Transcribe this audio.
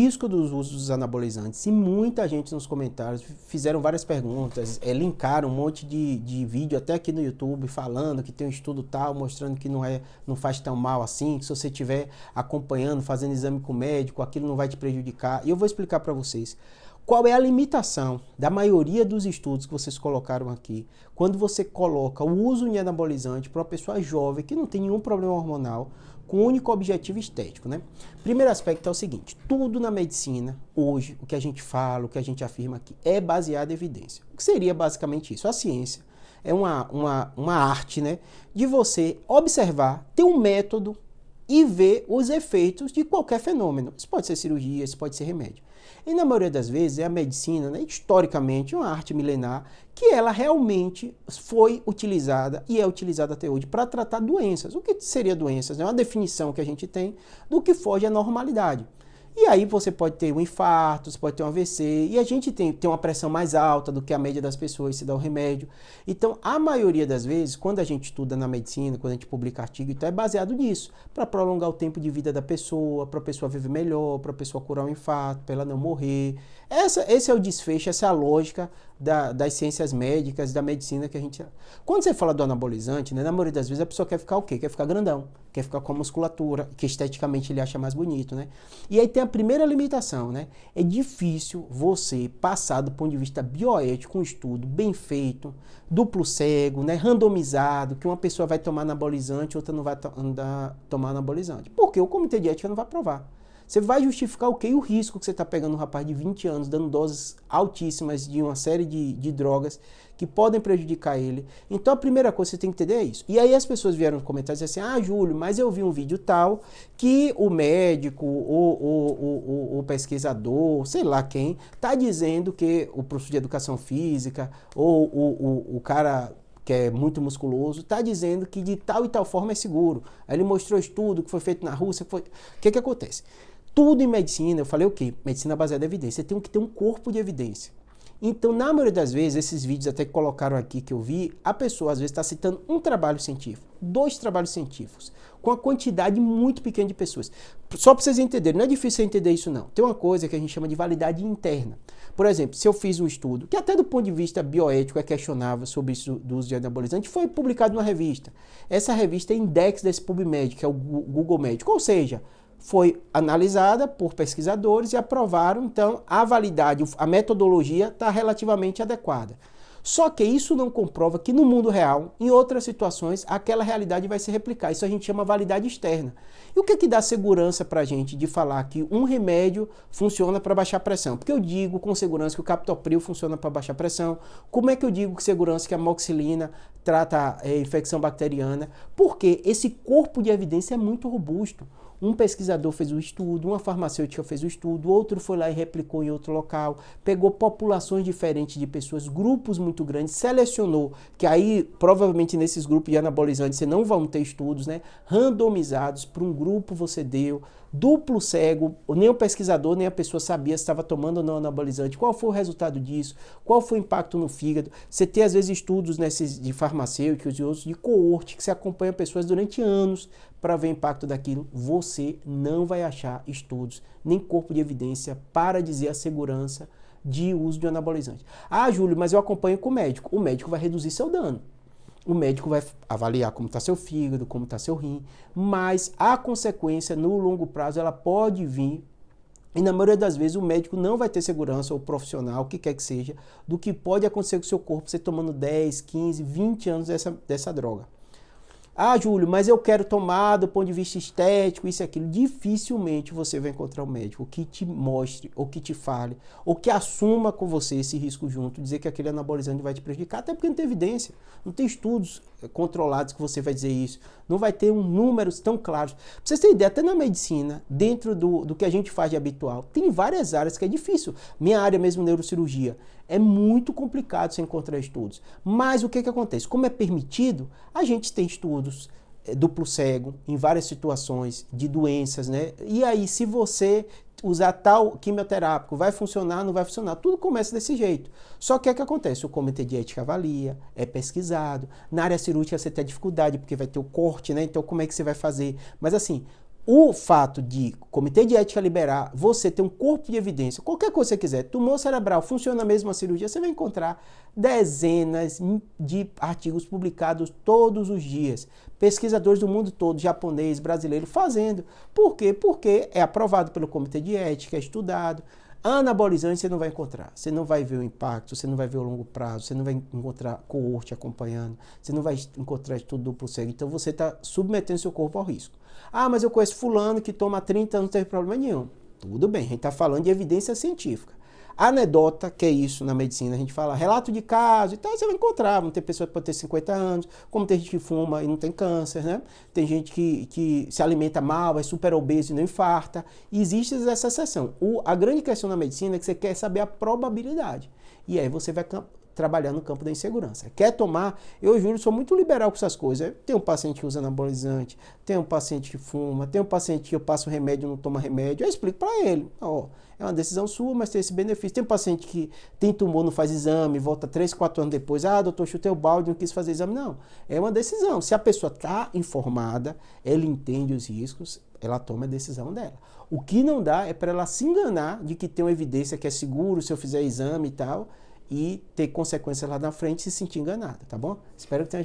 Risco dos usos dos anabolizantes, e muita gente nos comentários fizeram várias perguntas, linkaram um monte de vídeo até aqui no YouTube falando que tem um estudo tal, mostrando que não faz tão mal assim, que se você estiver acompanhando, fazendo exame com o médico, aquilo não vai te prejudicar. E eu vou explicar para vocês qual é a limitação da maioria dos estudos que vocês colocaram aqui, quando você coloca o uso de anabolizante para uma pessoa jovem que não tem nenhum problema hormonal, com o único objetivo estético, né? Primeiro aspecto é o seguinte: tudo na medicina, hoje, o que a gente fala, o que a gente afirma aqui, é baseado em evidência. O que seria basicamente isso? A ciência é uma arte, né, de você observar, ter um método e ver os efeitos de qualquer fenômeno. Isso pode ser cirurgia, isso pode ser remédio. E na maioria das vezes é a medicina, né, historicamente, uma arte milenar, que ela realmente foi utilizada e é utilizada até hoje para tratar doenças. O que seria doenças? É uma definição que a gente tem do que foge à normalidade. E aí você pode ter um infarto, você pode ter um AVC, e a gente tem uma pressão mais alta do que a média das pessoas se dá o remédio. Então, a maioria das vezes, quando a gente estuda na medicina, quando a gente publica artigo, então é baseado nisso, para prolongar o tempo de vida da pessoa, para a pessoa viver melhor, para a pessoa curar um infarto, para ela não morrer. Esse é o desfecho, essa é a lógica das ciências médicas, da medicina que a gente... Quando você fala do anabolizante, né, na maioria das vezes a pessoa quer ficar o quê? Quer ficar grandão, quer ficar com a musculatura, que esteticamente ele acha mais bonito, né? E aí tem a primeira limitação, né? É difícil você passar do ponto de vista bioético um estudo bem feito, duplo cego, né, randomizado, que uma pessoa vai tomar anabolizante, outra não vai tomar anabolizante. Porque o comitê de ética não vai aprovar. Você vai justificar o quê? O risco que você está pegando um rapaz de 20 anos, dando doses altíssimas de uma série de drogas que podem prejudicar ele. Então a primeira coisa que você tem que entender é isso. E aí as pessoas vieram no comentário e disseram assim: ah, Júlio, mas eu vi um vídeo tal que o médico, o pesquisador, sei lá quem, está dizendo que o professor de educação física ou o cara que é muito musculoso, está dizendo que de tal e tal forma é seguro. Aí ele mostrou estudo que foi feito na Rússia. O que acontece? Tudo em medicina, eu falei o quê? Medicina baseada em evidência. Você tem que ter um corpo de evidência. Então, na maioria das vezes, esses vídeos até que colocaram aqui que eu vi, a pessoa às vezes está citando um trabalho científico, 2 trabalhos científicos, com a quantidade muito pequena de pessoas. Só para vocês entenderem, não é difícil você entender isso não. Tem uma coisa que a gente chama de validade interna. Por exemplo, se eu fiz um estudo, que até do ponto de vista bioético é questionável sobre isso do uso de anabolizante, foi publicado numa revista. Essa revista é index desse PubMed, que é o Google Médico, ou seja, foi analisada por pesquisadores e aprovaram, então, a validade, a metodologia está relativamente adequada. Só que isso não comprova que no mundo real, em outras situações, aquela realidade vai se replicar. Isso a gente chama validade externa. E o que dá segurança para a gente de falar que um remédio funciona para baixar a pressão? Porque eu digo com segurança que o captopril funciona para baixar a pressão. Como é que eu digo com segurança que a amoxicilina trata infecção bacteriana? Porque esse corpo de evidência é muito robusto. Um pesquisador fez o estudo, uma farmacêutica fez o estudo, outro foi lá e replicou em outro local, pegou populações diferentes de pessoas, grupos muito grandes, selecionou, que aí provavelmente nesses grupos de anabolizantes você não vão ter estudos, né, randomizados, para um grupo você deu, duplo cego, nem o pesquisador nem a pessoa sabia se estava tomando ou não anabolizante, qual foi o resultado disso, qual foi o impacto no fígado. Você tem às vezes estudos nesses de farmacêuticos e outros de coorte, que você acompanha pessoas durante anos para ver o impacto daquilo. Você não vai achar estudos, nem corpo de evidência para dizer a segurança de uso de anabolizante. Ah, Júlio, mas eu acompanho com o médico. O médico vai reduzir seu dano. O médico vai avaliar como está seu fígado, como está seu rim, mas a consequência no longo prazo ela pode vir, e na maioria das vezes o médico não vai ter segurança, ou o profissional, o que quer que seja, do que pode acontecer com o seu corpo, você tomando 10, 15, 20 anos dessa droga. Ah, Júlio, mas eu quero tomar do ponto de vista estético, isso e aquilo. Dificilmente você vai encontrar um médico que te mostre, ou que te fale, ou que assuma com você esse risco junto, dizer que aquele anabolizante vai te prejudicar, até porque não tem evidência, não tem estudos controlados que você vai dizer isso, não vai ter números tão claros. Pra vocês terem ideia, até na medicina, dentro do que a gente faz de habitual, tem várias áreas que é difícil. Minha área mesmo, neurocirurgia, é muito complicado você encontrar estudos. Mas o que acontece? Como é permitido, a gente tem estudos duplo cego em várias situações de doenças, né? E aí, se você usar tal quimioterápico, vai funcionar, não vai funcionar? Tudo começa desse jeito. Só que o que acontece? O comitê de ética avalia, é pesquisado. Na área cirúrgica você tem dificuldade, porque vai ter o corte, né? Então, como é que você vai fazer? Mas assim, O fato de o Comitê de Ética liberar você ter um corpo de evidência, qualquer coisa que você quiser, tumor cerebral, funciona mesmo a cirurgia, você vai encontrar dezenas de artigos publicados todos os dias. Pesquisadores do mundo todo, japonês, brasileiro, fazendo. Por quê? Porque é aprovado pelo Comitê de Ética, é estudado. Anabolizante você não vai encontrar, você não vai ver o impacto, você não vai ver o longo prazo, você não vai encontrar coorte acompanhando, você não vai encontrar estudo duplo cego, então você está submetendo seu corpo ao risco. Ah, mas eu conheço fulano que toma 30 anos, não teve problema nenhum. Tudo bem, a gente está falando de evidência científica. Anedota, que é isso na medicina, a gente fala relato de caso e tal, você vai encontrar. Tem pessoa que pode ter 50 anos, como tem gente que fuma e não tem câncer, né? Tem gente que se alimenta mal, é super obeso e não infarta. E existe essa exceção. A grande questão na medicina é que você quer saber a probabilidade. E aí você vai trabalhar no campo da insegurança. Quer tomar? Eu juro, sou muito liberal com essas coisas. Tem um paciente que usa anabolizante, tem um paciente que fuma, tem um paciente que eu passo remédio e não toma remédio. Eu explico para ele. Ó, é uma decisão sua, mas tem esse benefício. Tem um paciente que tem tumor, não faz exame, volta 3, 4 anos depois. Ah, doutor, chutei o balde, não quis fazer exame. Não, é uma decisão. Se a pessoa está informada, ela entende os riscos, ela toma a decisão dela. O que não dá é para ela se enganar de que tem uma evidência que é seguro se eu fizer exame e tal, e ter consequências lá na frente e se sentir enganada, tá bom? Espero que tenha